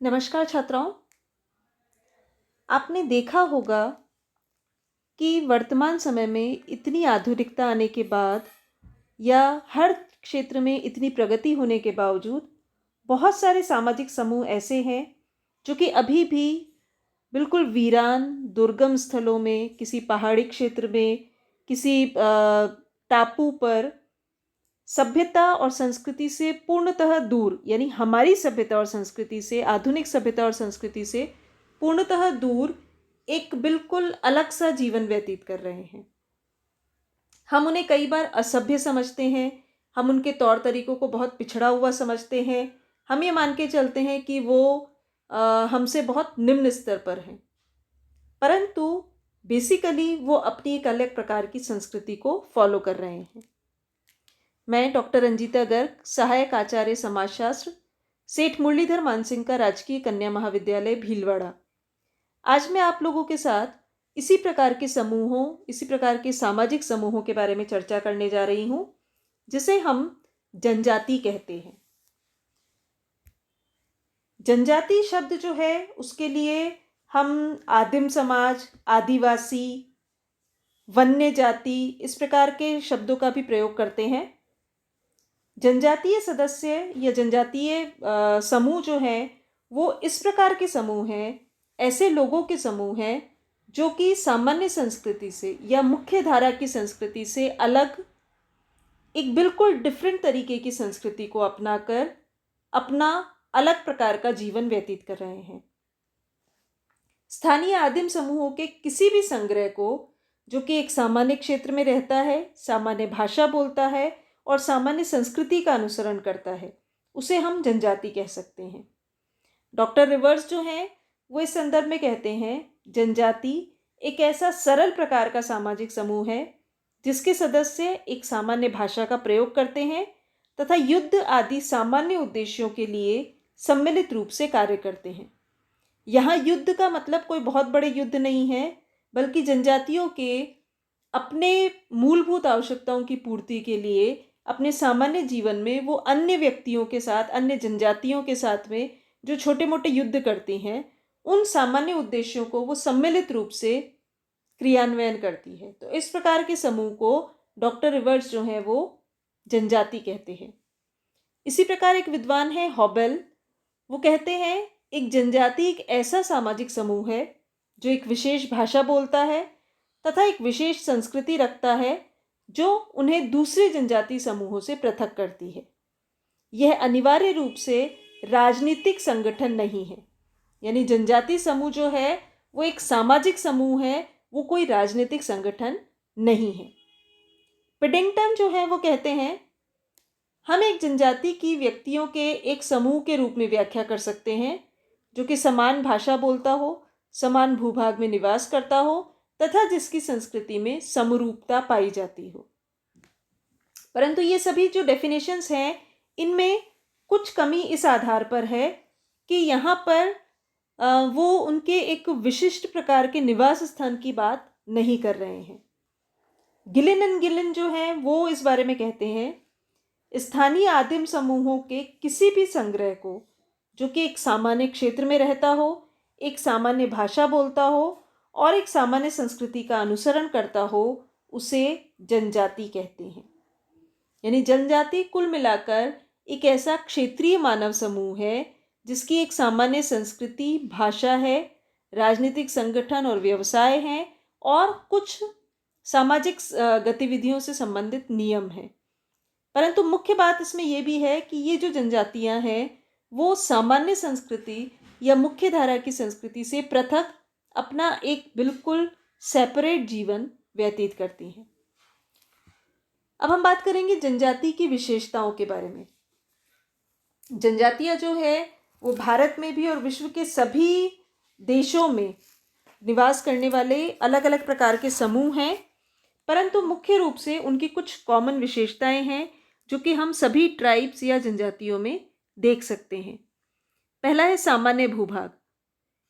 नमस्कार छात्राओं। आपने देखा होगा कि वर्तमान समय में इतनी आधुनिकता आने के बाद या हर क्षेत्र में इतनी प्रगति होने के बावजूद बहुत सारे सामाजिक समूह ऐसे हैं जो कि अभी भी बिल्कुल वीरान दुर्गम स्थलों में, किसी पहाड़ी क्षेत्र में, किसी टापू पर सभ्यता और संस्कृति से पूर्णतः दूर, यानी हमारी सभ्यता और संस्कृति से, आधुनिक सभ्यता और संस्कृति से पूर्णतः दूर एक बिल्कुल अलग सा जीवन व्यतीत कर रहे हैं। हम उन्हें कई बार असभ्य समझते हैं, हम उनके तौर तरीकों को बहुत पिछड़ा हुआ समझते हैं, हम ये मान के चलते हैं कि वो हमसे बहुत निम्न स्तर पर हैं, परंतु बेसिकली वो अपनी एक अलग प्रकार की संस्कृति को फॉलो कर रहे हैं। मैं डॉक्टर रंजीता गर्ग, सहायक आचार्य समाजशास्त्र, सेठ मुरलीधर मानसिंह का राजकीय कन्या महाविद्यालय भीलवाड़ा, आज मैं आप लोगों के साथ इसी प्रकार के समूहों, इसी प्रकार के सामाजिक समूहों के बारे में चर्चा करने जा रही हूं, जिसे हम जनजाति कहते हैं। जनजाति शब्द जो है उसके लिए हम आदिम समाज, आदिवासी, वन्य जाति इस प्रकार के शब्दों का भी प्रयोग करते हैं। जनजातीय सदस्य या जनजातीय समूह जो हैं वो इस प्रकार के समूह हैं, ऐसे लोगों के समूह हैं जो कि सामान्य संस्कृति से या मुख्य धारा की संस्कृति से अलग एक बिल्कुल डिफरेंट तरीके की संस्कृति को अपनाकर अपना अलग प्रकार का जीवन व्यतीत कर रहे हैं। स्थानीय आदिम समूहों के किसी भी संग्रह को, जो कि एक सामान्य क्षेत्र में रहता है, सामान्य भाषा बोलता है और सामान्य संस्कृति का अनुसरण करता है, उसे हम जनजाति कह सकते हैं। डॉक्टर रिवर्स जो हैं वो इस संदर्भ में कहते हैं, जनजाति एक ऐसा सरल प्रकार का सामाजिक समूह है जिसके सदस्य एक सामान्य भाषा का प्रयोग करते हैं तथा युद्ध आदि सामान्य उद्देश्यों के लिए सम्मिलित रूप से कार्य करते हैं। यहाँ युद्ध का मतलब कोई बहुत बड़े युद्ध नहीं है, बल्कि जनजातियों के अपने मूलभूत आवश्यकताओं की पूर्ति के लिए अपने सामान्य जीवन में वो अन्य व्यक्तियों के साथ, अन्य जनजातियों के साथ में जो छोटे मोटे युद्ध करती हैं, उन सामान्य उद्देश्यों को वो सम्मिलित रूप से क्रियान्वयन करती है। तो इस प्रकार के समूह को डॉक्टर रिवर्स जो है वो जनजाति कहते हैं। इसी प्रकार एक विद्वान है हॉबेल, वो कहते हैं एक जनजाति एक ऐसा सामाजिक समूह है जो एक विशेष भाषा बोलता है तथा एक विशेष संस्कृति रखता है जो उन्हें दूसरे जनजाति समूहों से पृथक करती है। यह अनिवार्य रूप से राजनीतिक संगठन नहीं है, यानी जनजाति समूह जो है वो एक सामाजिक समूह है, वो कोई राजनीतिक संगठन नहीं है। पिडिंगटन जो है वो कहते हैं, हम एक जनजाति की व्यक्तियों के एक समूह के रूप में व्याख्या कर सकते हैं जो कि समान भाषा बोलता हो, समान भूभाग में निवास करता हो तथा जिसकी संस्कृति में समरूपता पाई जाती हो। परंतु ये सभी जो डेफिनेशंस हैं, इनमें कुछ कमी इस आधार पर है कि यहाँ पर वो उनके एक विशिष्ट प्रकार के निवास स्थान की बात नहीं कर रहे हैं। गिलिन एंड गिलिन जो हैं वो इस बारे में कहते हैं, स्थानीय आदिम समूहों के किसी भी संग्रह को जो कि एक सामान्य क्षेत्र में रहता हो, एक सामान्य भाषा बोलता हो और एक सामान्य संस्कृति का अनुसरण करता हो, उसे जनजाति कहते हैं। यानी जनजाति कुल मिलाकर एक ऐसा क्षेत्रीय मानव समूह है जिसकी एक सामान्य संस्कृति, भाषा है, राजनीतिक संगठन और व्यवसाय हैं और कुछ सामाजिक गतिविधियों से संबंधित नियम हैं। परंतु मुख्य बात इसमें यह भी है कि ये जो जनजातियां हैं वो सामान्य संस्कृति या मुख्य धारा की संस्कृति से पृथक अपना एक बिल्कुल सेपरेट जीवन व्यतीत करती हैं। अब हम बात करेंगे जनजाति की विशेषताओं के बारे में। जनजातियां जो है वो भारत में भी और विश्व के सभी देशों में निवास करने वाले अलग अलग प्रकार के समूह हैं, परंतु मुख्य रूप से उनकी कुछ कॉमन विशेषताएं हैं जो कि हम सभी ट्राइब्स या जनजातियों में देख सकते हैं। पहला है सामान्य भूभाग।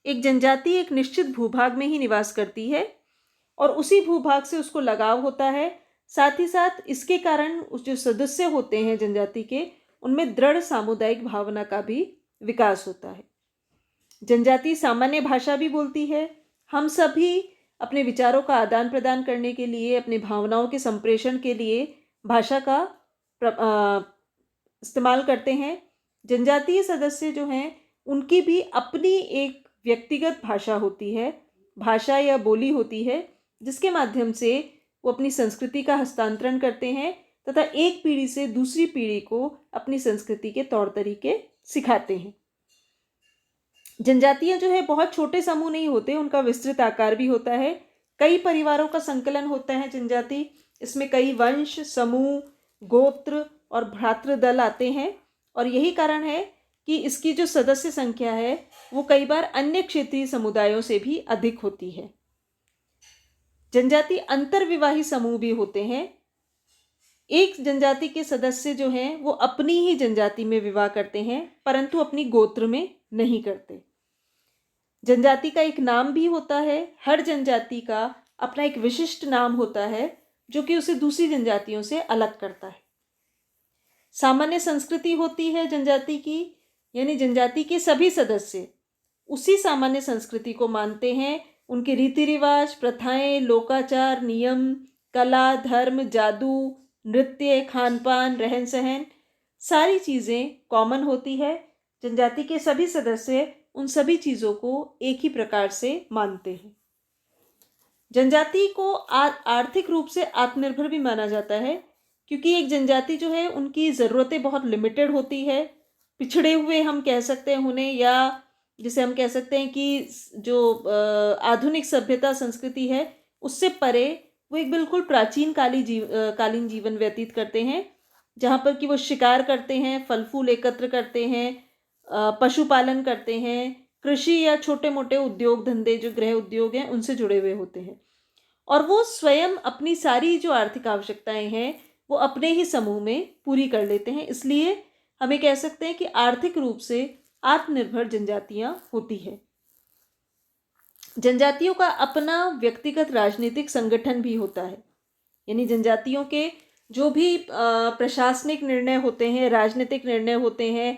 एक जनजाति एक निश्चित भूभाग में ही निवास करती है और उसी भूभाग से उसको लगाव होता है। साथ ही साथ इसके कारण उस जो सदस्य होते हैं जनजाति के, उनमें दृढ़ सामुदायिक भावना का भी विकास होता है। जनजाति सामान्य भाषा भी बोलती है। हम सभी अपने विचारों का आदान प्रदान करने के लिए, अपनी भावनाओं के संप्रेषण के लिए भाषा का इस्तेमाल करते हैं। जनजातीय सदस्य जो हैं उनकी भी अपनी एक व्यक्तिगत भाषा होती है, भाषा या बोली होती है, जिसके माध्यम से वो अपनी संस्कृति का हस्तांतरण करते हैं तथा एक पीढ़ी से दूसरी पीढ़ी को अपनी संस्कृति के तौर तरीके सिखाते हैं। जनजातियां जो है बहुत छोटे समूह नहीं होते, उनका विस्तृत आकार भी होता है। कई परिवारों का संकलन होता है जनजाति। इसमें कई वंश, समूह, गोत्र और भ्रातृ दल आते हैं और यही कारण है कि इसकी जो सदस्य संख्या है वो कई बार अन्य क्षेत्रीय समुदायों से भी अधिक होती है। जनजाति अंतर्विवाही समूह भी होते हैं। एक जनजाति के सदस्य जो हैं वो अपनी ही जनजाति में विवाह करते हैं परंतु अपनी गोत्र में नहीं करते। जनजाति का एक नाम भी होता है। हर जनजाति का अपना एक विशिष्ट नाम होता है जो कि उसे दूसरी जनजातियों से अलग करता है। सामान्य संस्कृति होती है जनजाति की, यानी जनजाति के सभी सदस्य उसी सामान्य संस्कृति को मानते हैं। उनके रीति रिवाज, प्रथाएं, लोकाचार, नियम, कला, धर्म, जादू, नृत्य, खान पान, रहन सहन, सारी चीज़ें कॉमन होती है। जनजाति के सभी सदस्य उन सभी चीज़ों को एक ही प्रकार से मानते हैं। जनजाति को आर्थिक रूप से आत्मनिर्भर भी माना जाता है क्योंकि एक जनजाति जो है उनकी ज़रूरतें बहुत लिमिटेड होती है। पिछड़े हुए हम कह सकते हैं उन्हें, या जिसे हम कह सकते हैं कि जो आधुनिक सभ्यता संस्कृति है उससे परे वो एक बिल्कुल प्राचीन कालीन जीवन व्यतीत करते हैं, जहाँ पर कि वो शिकार करते हैं, फल फूल एकत्र करते हैं, पशुपालन करते हैं, कृषि या छोटे मोटे उद्योग धंधे जो गृह उद्योग हैं उनसे जुड़े हुए होते हैं और वो स्वयं अपनी सारी जो आर्थिक आवश्यकताएं हैं वो अपने ही समूह में पूरी कर लेते हैं। इसलिए हमें कह सकते हैं कि आर्थिक रूप से आत्मनिर्भर जनजातियां होती है। जनजातियों का अपना व्यक्तिगत राजनीतिक संगठन भी होता है, यानी जनजातियों के जो भी प्रशासनिक निर्णय होते हैं, राजनीतिक निर्णय होते हैं,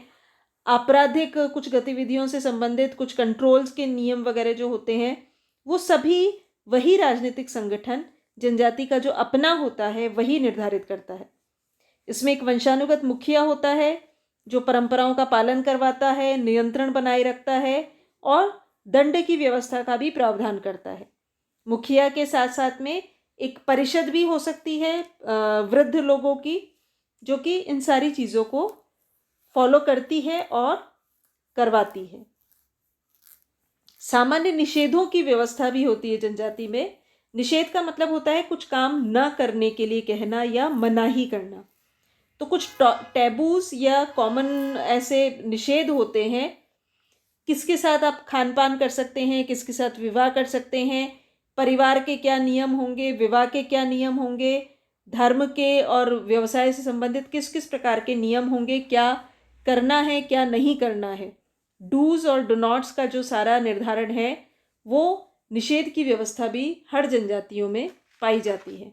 आपराधिक कुछ गतिविधियों से संबंधित कुछ कंट्रोल्स के नियम वगैरह जो होते हैं, वो सभी वही राजनीतिक संगठन जनजाति का जो अपना होता है वही निर्धारित करता है। इसमें एक वंशानुगत मुखिया होता है जो परंपराओं का पालन करवाता है, नियंत्रण बनाए रखता है और दंड की व्यवस्था का भी प्रावधान करता है। मुखिया के साथ साथ में एक परिषद भी हो सकती है वृद्ध लोगों की, जो कि इन सारी चीज़ों को फॉलो करती है और करवाती है। सामान्य निषेधों की व्यवस्था भी होती है जनजाति में। निषेध का मतलब होता है कुछ काम न करने के लिए कहना या मनाही करना। तो कुछ टैबूज या कॉमन ऐसे निषेध होते हैं, किसके साथ आप खान पान कर सकते हैं, किसके साथ विवाह कर सकते हैं, परिवार के क्या नियम होंगे, विवाह के क्या नियम होंगे, धर्म के और व्यवसाय से संबंधित किस किस प्रकार के नियम होंगे, क्या करना है क्या नहीं करना है। डूज और डू नॉट्स का जो सारा निर्धारण है वो निषेध की व्यवस्था भी हर जनजातियों में पाई जाती है।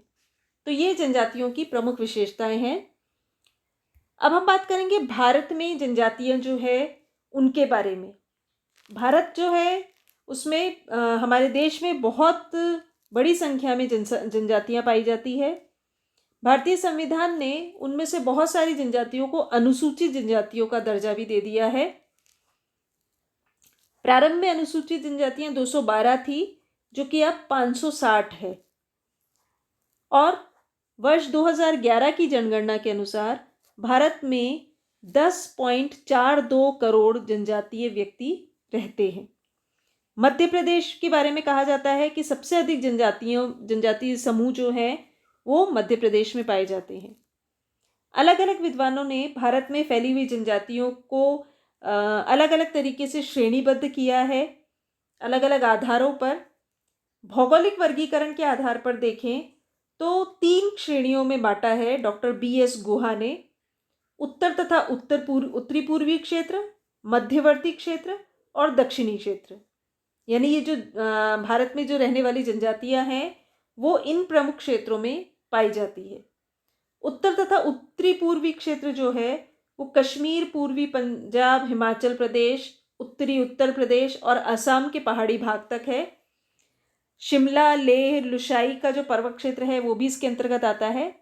तो ये जनजातियों की प्रमुख विशेषताएं हैं। अब हम बात करेंगे भारत में जनजातियां जो है उनके बारे में। भारत जो है उसमें हमारे देश में बहुत बड़ी संख्या में जनजातियां पाई जाती है। भारतीय संविधान ने उनमें से बहुत सारी जनजातियों को अनुसूचित जनजातियों का दर्जा भी दे दिया है। प्रारंभ में अनुसूचित जनजातियां 212 थी जो कि अब 560 है और वर्ष 2011 की जनगणना के अनुसार भारत में 10.42 करोड़ जनजातीय व्यक्ति रहते हैं। मध्य प्रदेश के बारे में कहा जाता है कि सबसे अधिक जनजातीय समूह जो हैं वो मध्य प्रदेश में पाए जाते हैं। अलग अलग विद्वानों ने भारत में फैली हुई जनजातियों को अलग अलग तरीके से श्रेणीबद्ध किया है, अलग अलग आधारों पर। भौगोलिक वर्गीकरण के आधार पर देखें तो 3 श्रेणियों में बांटा है डॉक्टर BS गुहा ने। उत्तर तथा उत्तरी पूर्वी क्षेत्र, मध्यवर्ती क्षेत्र और दक्षिणी क्षेत्र, यानी ये जो भारत में जो रहने वाली जनजातियां हैं वो इन प्रमुख क्षेत्रों में पाई जाती है। उत्तर तथा उत्तरी पूर्वी क्षेत्र जो है वो कश्मीर, पूर्वी पंजाब, हिमाचल प्रदेश उत्तरी उत्तर प्रदेश और असम के पहाड़ी भाग तक है। शिमला, लेह, लुसाई का जो पर्वत क्षेत्र है वो भी इसके अंतर्गत आता है।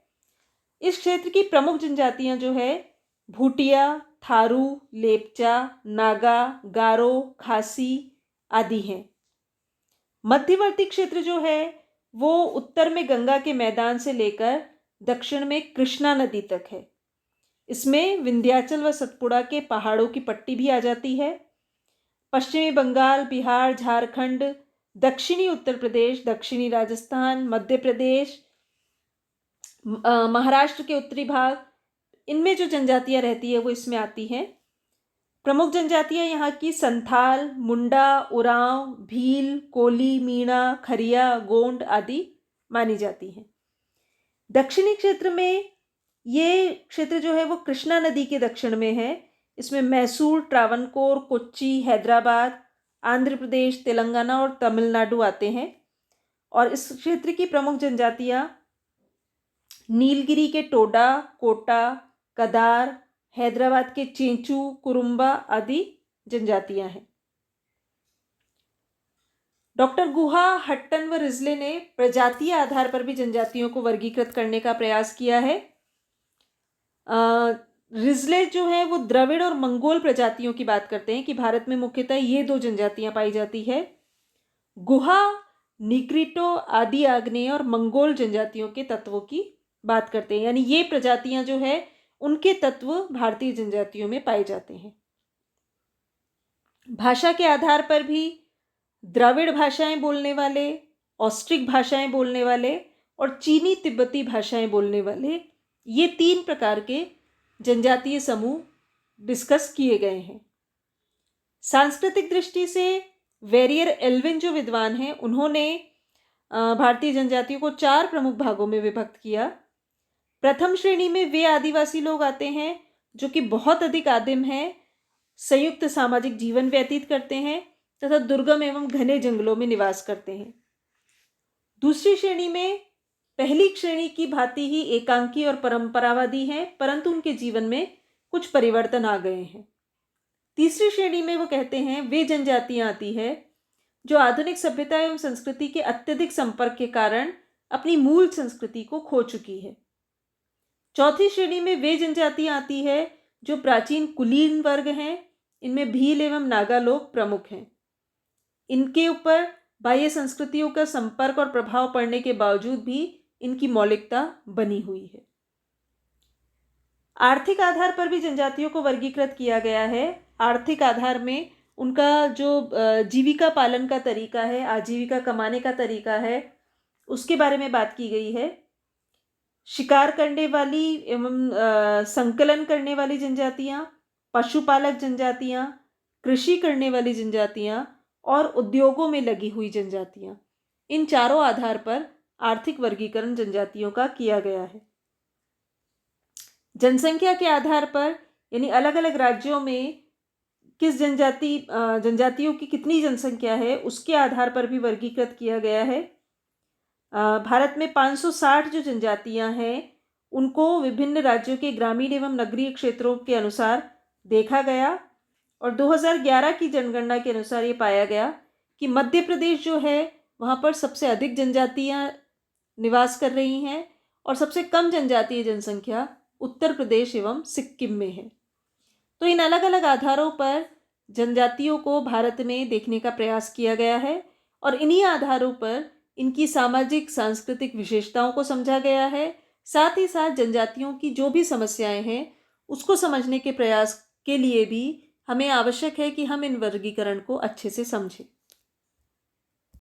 इस क्षेत्र की प्रमुख जनजातियां जो है भूटिया, थारू, लेपचा, नागा, गारो, खासी आदि हैं। मध्यवर्ती क्षेत्र जो है वो उत्तर में गंगा के मैदान से लेकर दक्षिण में कृष्णा नदी तक है। इसमें विंध्याचल व सतपुड़ा के पहाड़ों की पट्टी भी आ जाती है। पश्चिमी बंगाल, बिहार, झारखंड, दक्षिणी उत्तर प्रदेश, दक्षिणी राजस्थान, मध्य प्रदेश, महाराष्ट्र के उत्तरी भाग, इनमें जो जनजातियां रहती है वो इसमें आती हैं। प्रमुख जनजातियां यहाँ की संथाल, मुंडा, उरांव, भील, कोली, मीणा, खरिया, गोंड आदि मानी जाती हैं। दक्षिणी क्षेत्र में ये क्षेत्र जो है वो कृष्णा नदी के दक्षिण में है। इसमें मैसूर, ट्रावनकोर, कोच्चि, हैदराबाद, आंध्र प्रदेश, तेलंगाना और तमिलनाडु आते हैं। और इस क्षेत्र की प्रमुख जनजातियां नीलगिरी के टोडा, कोटा, कदार, हैदराबाद के चेंचू, कुरुम्बा आदि जनजातियां हैं। डॉक्टर गुहा, हट्टन व रिजले ने प्रजातीय आधार पर भी जनजातियों को वर्गीकृत करने का प्रयास किया है। रिजले जो है वो द्रविड़ और मंगोल प्रजातियों की बात करते हैं कि भारत में मुख्यतः ये दो जनजातियां पाई जाती है। गुहा निग्रिटो आदि आग्नेय और मंगोल जनजातियों के तत्वों की बात करते हैं, यानी ये प्रजातियां जो है उनके तत्व भारतीय जनजातियों में पाए जाते हैं। भाषा के आधार पर भी द्रविड़ भाषाएं बोलने वाले, ऑस्ट्रिक भाषाएं बोलने वाले और चीनी तिब्बती भाषाएं बोलने वाले, ये 3 प्रकार के जनजातीय समूह डिस्कस किए गए हैं। सांस्कृतिक दृष्टि से वेरियर एल्विन जो विद्वान हैं उन्होंने भारतीय जनजातियों को 4 प्रमुख भागों में विभक्त किया। प्रथम श्रेणी में वे आदिवासी लोग आते हैं जो कि बहुत अधिक आदिम हैं, संयुक्त सामाजिक जीवन व्यतीत करते हैं तथा दुर्गम एवं घने जंगलों में निवास करते हैं। दूसरी श्रेणी में पहली श्रेणी की भांति ही एकांकी और परंपरावादी हैं, परंतु उनके जीवन में कुछ परिवर्तन आ गए हैं। तीसरी श्रेणी में वो कहते हैं वे जनजातियां आती है जो आधुनिक सभ्यता एवं संस्कृति के अत्यधिक संपर्क के कारण अपनी मूल संस्कृति को खो चुकी है। चौथी श्रेणी में वे जनजातियां आती है जो प्राचीन कुलीन वर्ग हैं, इनमें भील एवं नागा लोग प्रमुख हैं। इनके ऊपर बाह्य संस्कृतियों का संपर्क और प्रभाव पड़ने के बावजूद भी इनकी मौलिकता बनी हुई है। आर्थिक आधार पर भी जनजातियों को वर्गीकृत किया गया है। आर्थिक आधार में उनका जो जीविका पालन का तरीका है, आजीविका कमाने का तरीका है, उसके बारे में बात की गई है। शिकार करने वाली एवं संकलन करने वाली जनजातियां, पशुपालक जनजातियां, कृषि करने वाली जनजातियां और उद्योगों में लगी हुई जनजातियां, इन चारों आधार पर आर्थिक वर्गीकरण जनजातियों का किया गया है। जनसंख्या के आधार पर यानी अलग अलग राज्यों में किस जनजातियों की कितनी जनसंख्या है उसके आधार पर भी वर्गीकृत किया गया है। भारत में 560 जो जनजातियां हैं उनको विभिन्न राज्यों के ग्रामीण एवं नगरीय क्षेत्रों के अनुसार देखा गया और 2011 की जनगणना के अनुसार ये पाया गया कि मध्य प्रदेश जो है वहाँ पर सबसे अधिक जनजातियां निवास कर रही हैं और सबसे कम जनजातीय जनसंख्या उत्तर प्रदेश एवं सिक्किम में है। तो इन अलग अलग आधारों पर जनजातियों को भारत में देखने का प्रयास किया गया है और इन्हीं आधारों पर इनकी सामाजिक सांस्कृतिक विशेषताओं को समझा गया है। साथ ही साथ जनजातियों की जो भी समस्याएं हैं उसको समझने के प्रयास के लिए भी हमें आवश्यक है कि हम इन वर्गीकरण को अच्छे से समझें।